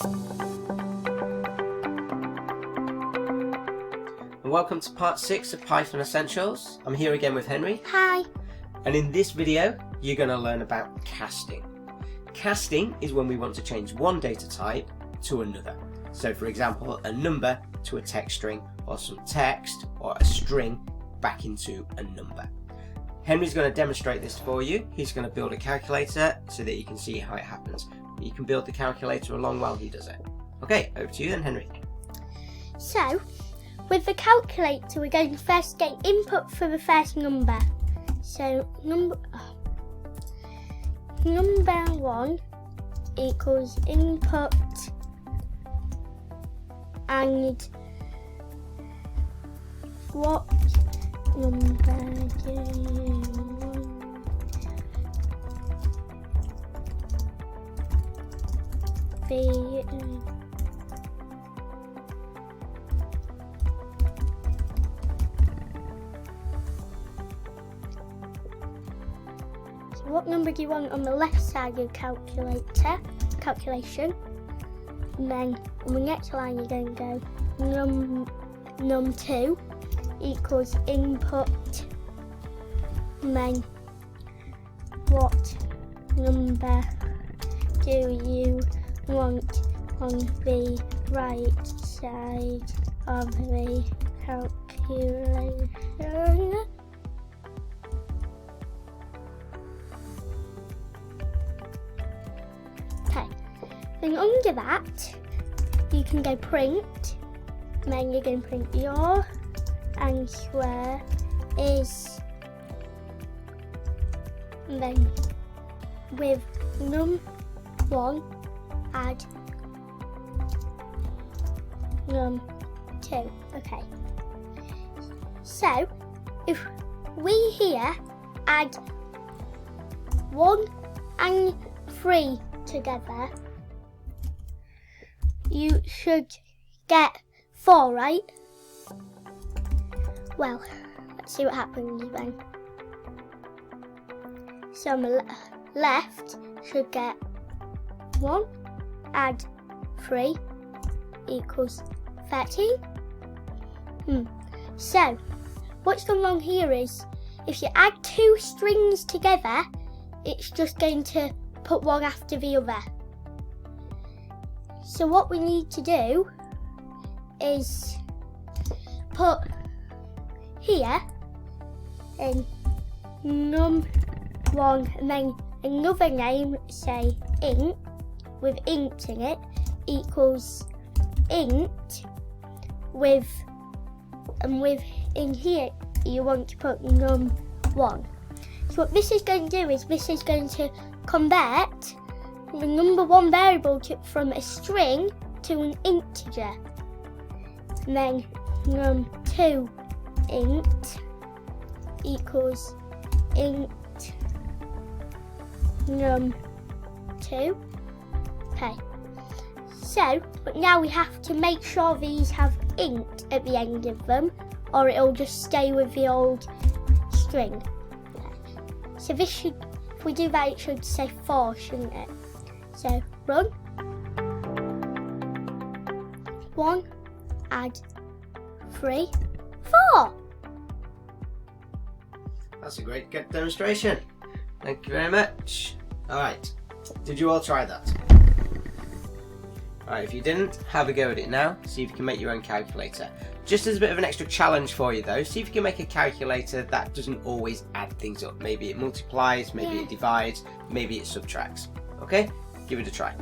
And welcome to part 6 of Python Essentials. I'm here again with Henry. Hi. And in this video, you're going to learn about casting. Casting is when we want to change one data type to another. So for example, a number to a text string, or some text or a string back into a number. Henry's going to demonstrate this for you. He's going to build a calculator so that you can see how it happens. You can build the calculator along while he does it. Okay, over to you then, Henry. So, with the calculator, we're going to first get input for the first number. So, number 1 equals input and what number do you want be So what number do you want on the left side of the calculation? And then on the next line you're going to go num2 equals input, and then what number do you want on the right side of the calculation? Okay, then under that you can go print, and then you're going to print your answer is, and then with num1 add num2. Okay, so if we here add 1 and 3 together, you should get 4, right? Well, let's see what happens then. So on the left should get 1 add 3 equals 13. So what's gone wrong here is if you add 2 strings together, it's just going to put one after the other. So what we need to do is put here in num1 and then another name, say int, with int in it, equals int with, and with in here you want to put num1. So what this is going to do is this is going to convert the number1 variable from a string to an integer, and then num2 int equals int num2. Okay, so but now we have to make sure these have int at the end of them, or it'll just stay with the old string. So this should, if we do that, it should say 4, shouldn't it? So run. 1 add 3, 4. That's a great demonstration. Thank you very much. Alright, did you all try that? Alright, if you didn't, have a go at it now. See if you can make your own calculator. Just as a bit of an extra challenge for you though, see if you can make a calculator that doesn't always add things up. Maybe it multiplies, maybe it divides, maybe it subtracts. Okay? Give it a try.